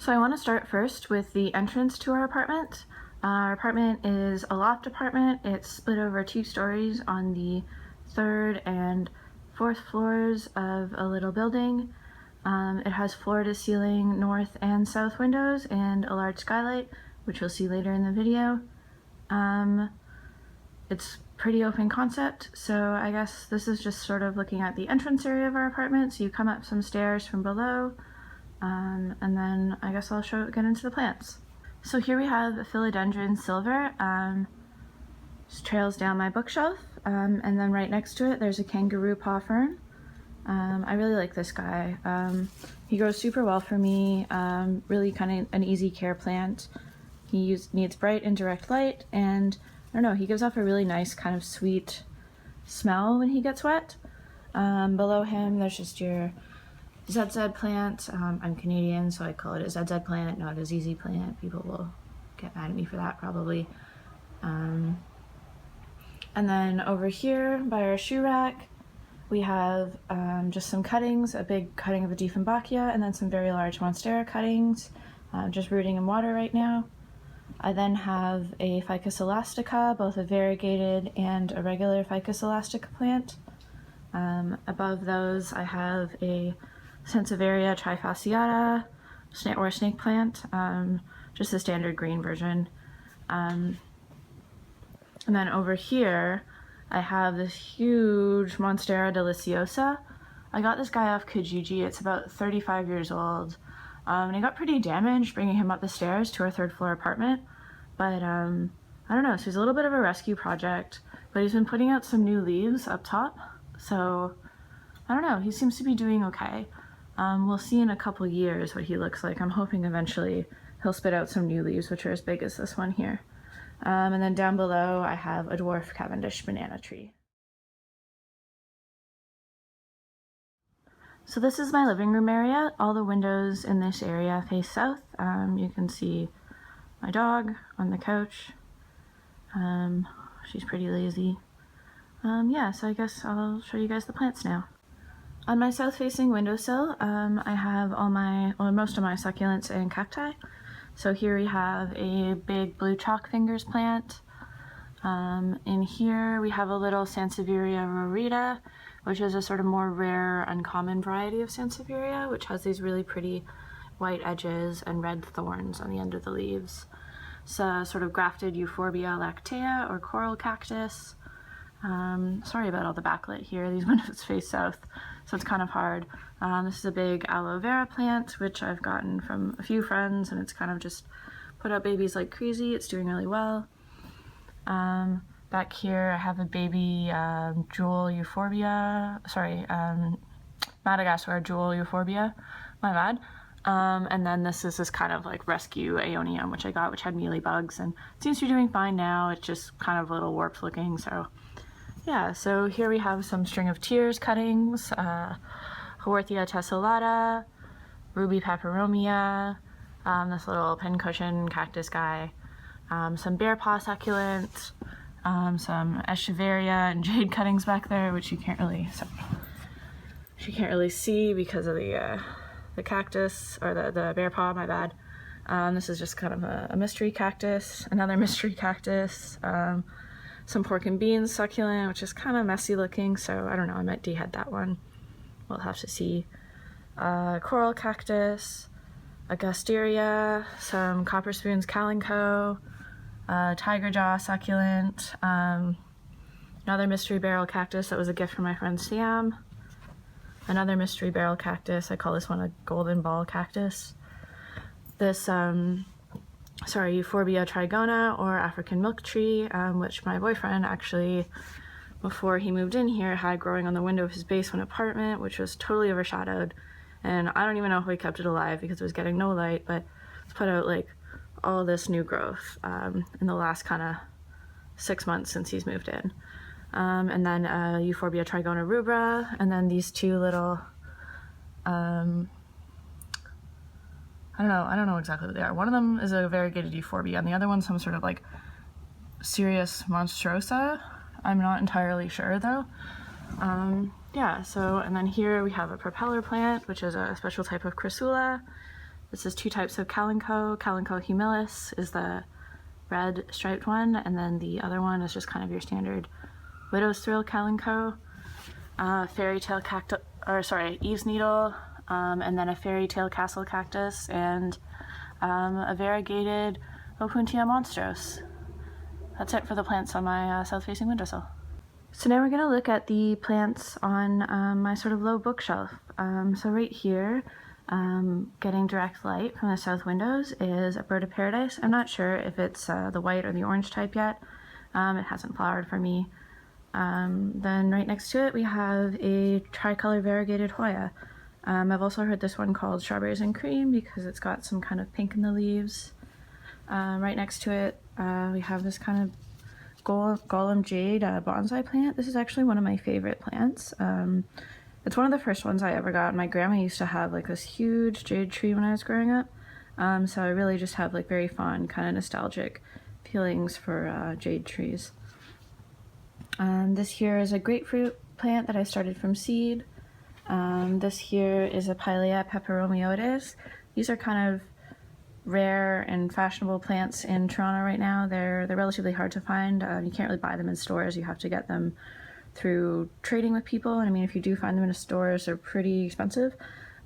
So I want to start first with the entrance to our apartment. Our apartment is a loft apartment. It's split over 2 stories on the 3rd and 4th floors of a little building. It has floor-to-ceiling north and south windows and a large skylight, which you'll see later in the video. It's pretty open concept, so I guess this is just sort of looking at the entrance area of our apartment. So you come up some stairs from below, and then I guess I'll get into the plants. So here we have a Philodendron silver, just trails down my bookshelf, and then right next to it there's a kangaroo paw fern. I really like this guy. He grows super well for me, really kind of an easy care plant. He needs bright and direct light, and I don't know, he gives off a really nice kind of sweet smell when he gets wet. Below him there's just your ZZ plant. I'm Canadian, so I call it a ZZ plant, not a ZZ plant. People will get mad at me for that probably. And then over here by our shoe rack, we have just some cuttings, a big cutting of a Dieffenbachia, and then some very large Monstera cuttings, just rooting in water right now. I then have a Ficus elastica, both a variegated and a regular Ficus elastica plant. Above those I have a Sansevieria trifasciata or snake plant, just the standard green version. And then over here I have this huge Monstera deliciosa. I got this guy off Kijiji. It's about 35 years old. And he got pretty damaged bringing him up the stairs to our 3rd floor apartment. But I don't know, so he's a little bit of a rescue project, but he's been putting out some new leaves up top. So I don't know, he seems to be doing okay. We'll see in a couple years what he looks like. I'm hoping eventually he'll spit out some new leaves, which are as big as this one here. And then down below I have a dwarf Cavendish banana tree. So this is my living room area. All the windows in this area face south. You can see my dog on the couch. She's pretty lazy. Yeah, so I guess I'll show you guys the plants now. On my south-facing windowsill, I have most of my succulents and cacti. So here we have a big blue chalk fingers plant. In here we have a little Sansevieria rarita, which is a sort of more rare, uncommon variety of Sansevieria, which has these really pretty white edges and red thorns on the end of the leaves. It's a sort of grafted Euphorbia lactea or coral cactus. Sorry about all the backlit here. These windows face south, so it's kind of hard. This is a big aloe vera plant, which I've gotten from a few friends, and it's kind of just put out babies like crazy. It's doing really well. Back here I have a baby jewel euphorbia, Madagascar jewel euphorbia, my bad. And then this is this kind of like rescue AEONIUM, which I got, which had mealy bugs, and it seems to be doing fine now. It's just kind of a little warped looking, so yeah. So here we have some string of tears cuttings, Haworthia tessellata, ruby peperomia, this little pincushion cactus guy, some bear paw succulent, some echeveria and jade cuttings back there, which you can't really see because of the cactus, or the bear paw, my bad. This is just kind of a mystery cactus, another mystery cactus, some pork and beans succulent, which is kind of messy looking, so I don't know, I might dehead that one. We'll have to see. Coral cactus, a Gasteria, some copper spoons Kalanchoe, tiger jaw succulent, another mystery barrel cactus that was a gift from my friend Sam, another mystery barrel cactus. I call this one a golden ball cactus. This Euphorbia trigona, or African milk tree, which my boyfriend actually, before he moved in here, had growing on the window of his basement apartment, which was totally overshadowed, and I don't even know if we kept it alive because it was getting no light, but it's put out like all this new growth in the last kind of 6 months since he's moved in. And then Euphorbia trigona rubra, and then these two little, I don't know exactly what they are. One of them is a variegated euphorbia, and the other one's some sort of like Cereus monstrosa. I'm not entirely sure though. Yeah, so, and then here we have a propeller plant, which is a special type of crassula. This is two types of Kalanchoe. Kalanchoe humilis is the red striped one, and then the other one is just kind of your standard Widow's Thrill Kalanchoe. Fairy Tale cactus, or sorry, Eve's Needle, and then a Fairy Tale Castle cactus, and a variegated Opuntia monstros. That's it for the plants on my south-facing windowsill. So now we're going to look at the plants on my sort of low bookshelf. So right here, getting direct light from the south windows is a bird of paradise. I'm not sure if it's the white or the orange type yet. It hasn't flowered for me. Then right next to it we have a tricolor variegated Hoya. I've also heard this one called Strawberries and Cream because it's got some kind of pink in the leaves. Right next to it we have this kind of Golem Jade bonsai plant. This is actually one of my favorite plants. It's one of the first ones I ever got. My grandma used to have like this huge jade tree when I was growing up. So I really just have like very fond kind of nostalgic feelings for jade trees. This here is a grapefruit plant that I started from seed. This here is a Pilea peperomioides. These are kind of rare and fashionable plants in Toronto right now. They're relatively hard to find. You can't really buy them in stores. You have to get them through trading with people. And I mean, if you do find them in stores, they're pretty expensive.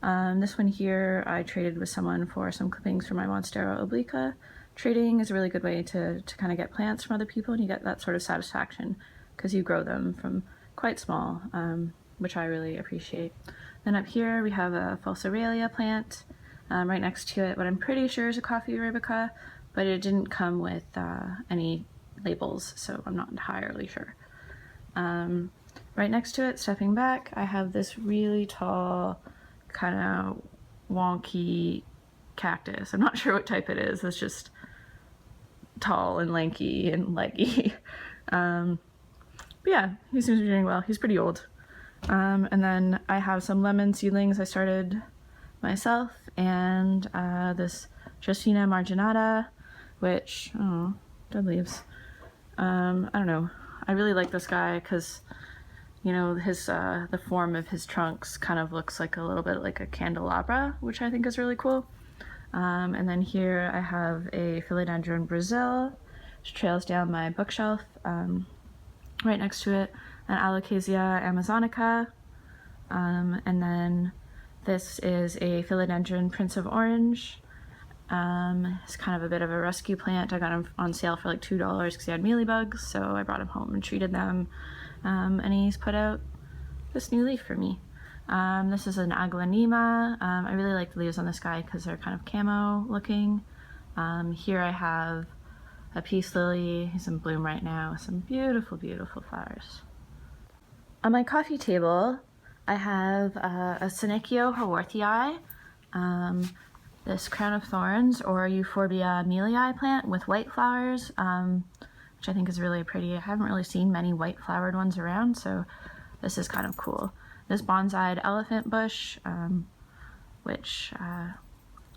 This one here, I traded with someone for some clippings for my Monstera obliqua. Trading is a really good way to kind of get plants from other people, and you get that sort of satisfaction because you grow them from quite small, which I really appreciate. Then up here we have a false Aralia plant. Right next to it, what I'm pretty sure is a coffee arabica, but it didn't come with any labels, so I'm not entirely sure. Right next to it, stepping back, I have this really tall, kind of wonky cactus. I'm not sure what type it is. It's just tall and lanky and leggy. But yeah, he seems to be doing well. He's pretty old. And then I have some lemon seedlings I started myself, and this Justina marginata, which, oh, dead leaves. I don't know. I really like this guy because, you know, his the form of his trunks kind of looks like a little bit like a candelabra, which I think is really cool. And then here I have a Philodendron Brazil, which trails down my bookshelf. Right next to it, an Alocasia amazonica, and then this is a Philodendron Prince of Orange. It's kind of a bit of a rescue plant. I got him on sale for like $2 because he had mealybugs, so I brought him home and treated them. And he's put out this new leaf for me. This is an Aglaonema. I really like the leaves on this guy because they're kind of camo looking. Here I have a peace lily. He's in bloom right now with some beautiful, beautiful flowers. On my coffee table, I have a Senecio haworthii, this crown of thorns or Euphorbia melii plant with white flowers, which I think is really pretty. I haven't really seen many white flowered ones around, so this is kind of cool. This bonsai elephant bush, which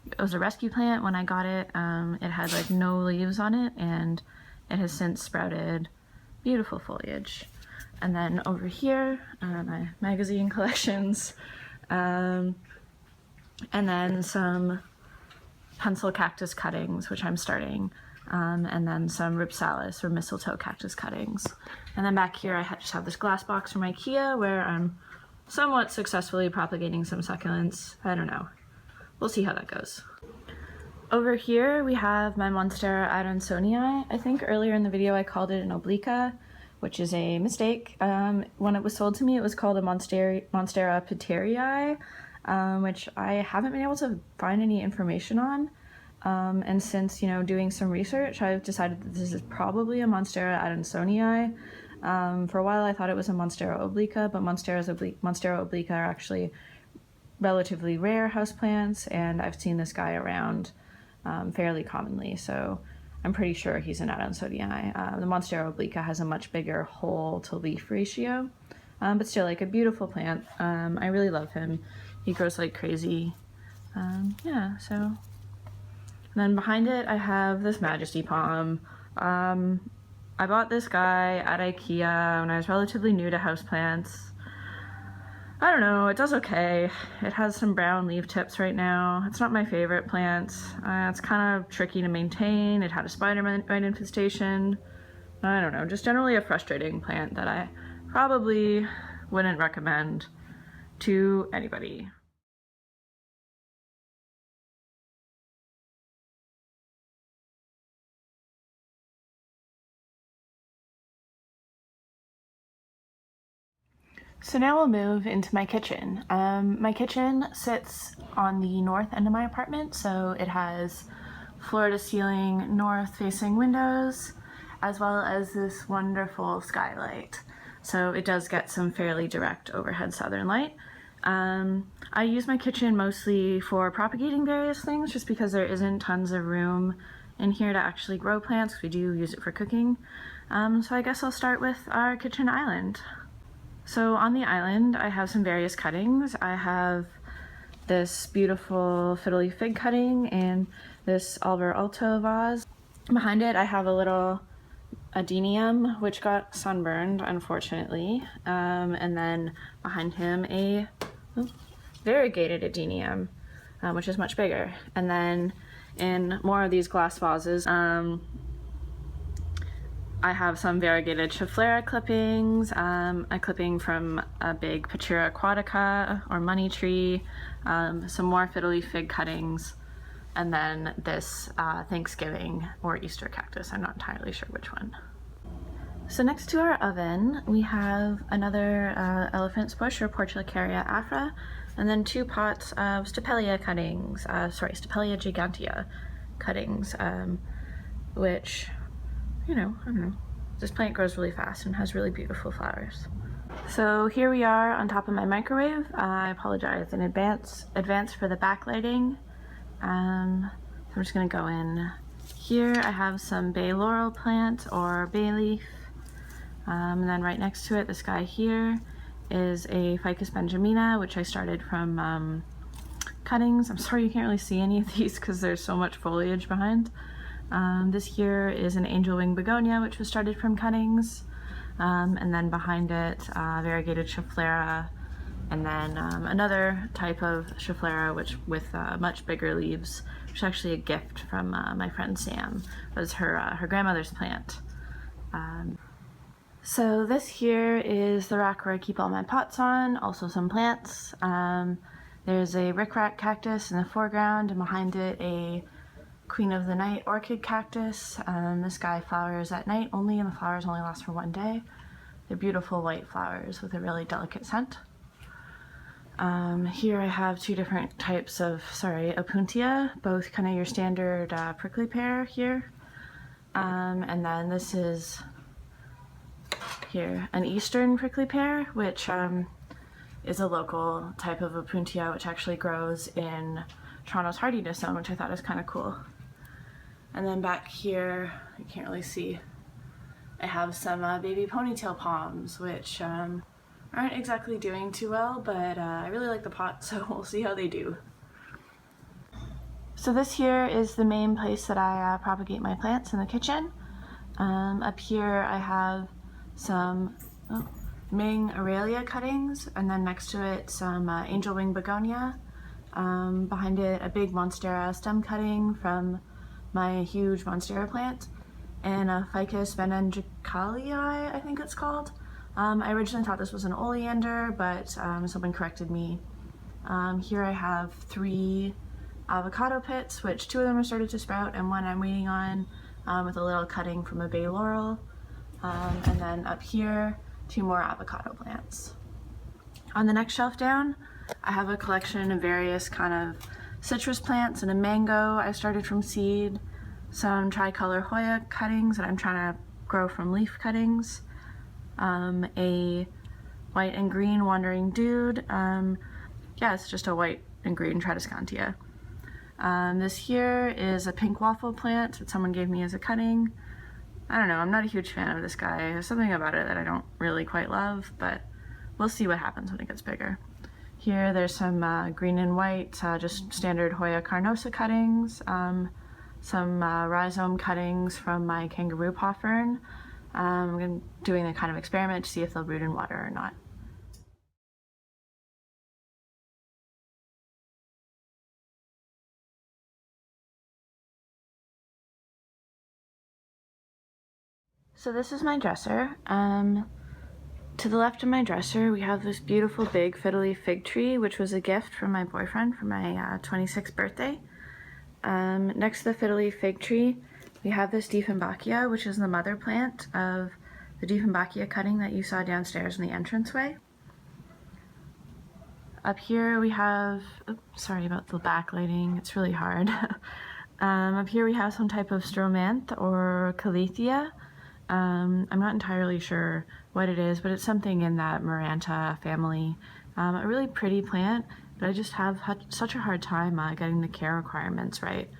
it was a rescue plant when I got it. It had like no leaves on it, and it has since sprouted beautiful foliage. And then over here, my magazine collections, and then some pencil cactus cuttings, which I'm starting, and then some ripsalis or mistletoe cactus cuttings. And then back here I just have this glass box from IKEA where I'm somewhat successfully propagating some succulents. I don't know. We'll see how that goes. Over here we have my Monstera adansonii. I think earlier in the video I called it an obliqua, which is a mistake. When it was sold to me, it was called a Monstera pitterii, which I haven't been able to find any information on. And since, you know, doing some research, I've decided that this is probably a Monstera adansonii. For a while I thought it was a Monstera obliqua, but Monstera obliqua are actually relatively rare houseplants, and I've seen this guy around fairly commonly, so I'm pretty sure he's an adansonii. The Monstera obliqua has a much bigger whole to leaf ratio, but still like a beautiful plant. I really love him. He grows like crazy. Yeah, so. And then behind it I have this Majesty palm. I bought this guy at IKEA when I was relatively new to houseplants. I don't know, it does okay. It has some brown leaf tips right now. It's not my favorite plant. It's kind of tricky to maintain. It had a spider mite infestation. I don't know, just generally a frustrating plant that I probably wouldn't recommend to anybody. So now we'll move into my kitchen. My kitchen sits on the north end of my apartment, so it has floor-to-ceiling north-facing windows, as well as this wonderful skylight. So it does get some fairly direct overhead southern light. I use my kitchen mostly for propagating various things, just because there isn't tons of room in here to actually grow plants. We do use it for cooking. So I guess I'll start with our kitchen island. So on the island, I have some various cuttings. I have this beautiful fiddly fig cutting and this arbor alto vase. Behind it, I have a little adenium, which got sunburned, unfortunately. And then behind him, a variegated adenium, which is much bigger. And then in more of these glass vases, I have some variegated Schefflera clippings, a clipping from a big Pachira aquatica or money tree, some more fiddly fig cuttings, and then this Thanksgiving or Easter cactus. I'm not entirely sure which one. So next to our oven, we have another elephant's bush or Portulacaria afra, and then 2 pots of Stapelia cuttings, Stapelia gigantea cuttings, which, you know, I don't know, this plant grows really fast and has really beautiful flowers. So here we are on top of my microwave. I apologize in advance for the backlighting. So I'm just gonna go in here. I have some bay laurel plant or bay leaf. And then right next to it, this guy here is a Ficus benjamina, which I started from cuttings. I'm sorry you can't really see any of these because there's so much foliage behind. This here is an angel wing begonia, which was started from cuttings, and then behind it, variegated Schefflera, and then another type of Schefflera, which with much bigger leaves, which is actually a gift from my friend Sam. It was her grandmother's plant. So this here is the rack where I keep all my pots on, also some plants. There's a rickrack cactus in the foreground, and behind it a Queen of the Night orchid cactus. This guy flowers at night only, and the flowers only last for 1 day. They're beautiful white flowers with a really delicate scent. Here I have 2 different types of, opuntia, both kind of your standard prickly pear here. And then this is here an eastern prickly pear, which is a local type of opuntia, which actually grows in Toronto's hardiness zone, which I thought was kind of cool. And then back here, you can't really see, I have some baby ponytail palms, which aren't exactly doing too well, but I really like the pot, so we'll see how they do. So this here is the main place that I propagate my plants in the kitchen. Up here I have some MING ARALIA cuttings, and then next to it some angel wing begonia. Behind it a big monstera stem cutting from my huge monstera plant, and a Ficus venenjicalii, I think it's called. I originally thought this was an oleander, but someone corrected me. Here I have 3 avocado pits, which 2 of them are started to sprout and 1 I'm waiting on, with a little cutting from a bay laurel. And then up here, 2 more avocado plants. On the next shelf down, I have a collection of various kind of citrus plants and a mango I started from seed, some tricolor Hoya cuttings that I'm trying to grow from leaf cuttings, a white and green wandering dude. Yeah, it's just a white and green Tradescantia. This here is a pink waffle plant that someone gave me as a cutting. I don't know, I'm not a huge fan of this guy. There's something about it that I don't really quite love, but we'll see what happens when it gets bigger. Here there's some green and white, just standard Hoya carnosa cuttings, some rhizome cuttings from my kangaroo paw fern. I'm doing a kind of experiment to see if they'll root in water or not. So this is my dresser. To the left of my dresser, we have this beautiful big fiddly fig tree, which was a gift from my boyfriend for my 26th birthday. Next to the fiddly fig tree, we have this Dieffenbachia, which is the mother plant of the Dieffenbachia cutting that you saw downstairs in the entranceway. Up here we have, oops, sorry about the backlighting, it's really hard. Up here we have some type of stromanth or calathea. I'm not entirely sure what it is, but it's something in that Maranta family. A really pretty plant, but I just have such a hard time getting the care requirements right.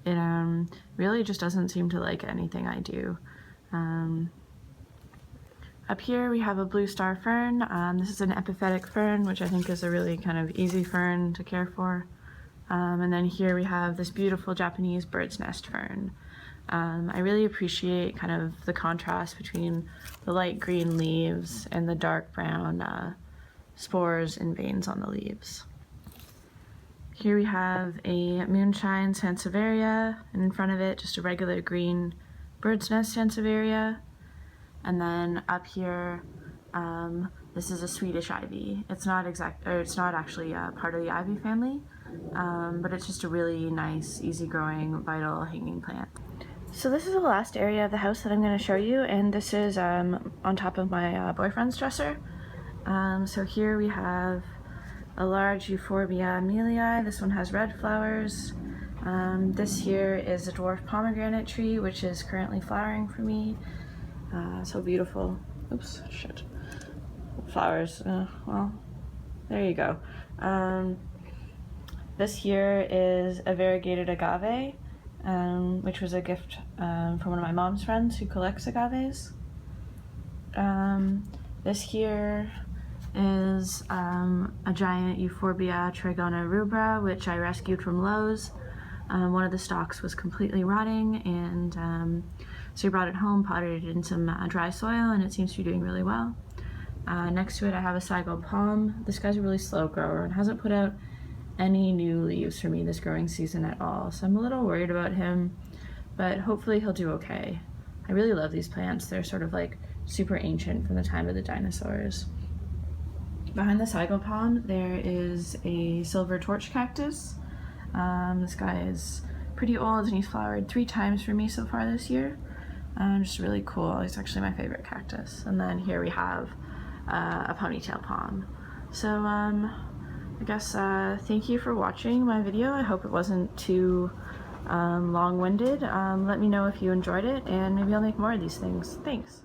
It really just doesn't seem to like anything I do. Up here we have a blue star fern. This is an epiphytic fern, which I think is a really kind of easy fern to care for. And then here we have this beautiful Japanese bird's nest fern. I really appreciate kind of the contrast between the light green leaves and the dark brown spores and veins on the leaves. Here we have a moonshine sansevieria, and in front of it just a regular green bird's nest sansevieria. And then up here, this is a Swedish ivy. It's not actually part of the ivy family, but it's just a really nice, easy-growing, vital hanging plant. So this is the last area of the house that I'm going to show you, and this is on top of my boyfriend's dresser. So here we have a large Euphorbia amelia. This one has red flowers. This here is a dwarf pomegranate tree, which is currently flowering for me. So beautiful. Oops, shit. Flowers. Well, there you go. This here is a variegated agave, which was a gift from one of my mom's friends who collects agaves. This here is a giant Euphorbia trigona rubra, which I rescued from Lowe's. One of the stalks was completely rotting, and so we brought it home, potted it in some dry soil, and it seems to be doing really well. Next to it I have a Saigo palm. This guy's a really slow grower and hasn't put out any new leaves for me this growing season at all, so I'm a little worried about him, but hopefully he'll do okay. I really love these plants. They're sort of like super ancient from the time of the dinosaurs. Behind the Saigo palm there is a silver torch cactus. This guy is pretty old and he's flowered 3 times for me so far this year. Just really cool. He's actually my favorite cactus. And then here we have a ponytail palm. So I guess thank you for watching my video. I hope it wasn't too long-winded. Let me know if you enjoyed it, and maybe I'll make more of these things. Thanks.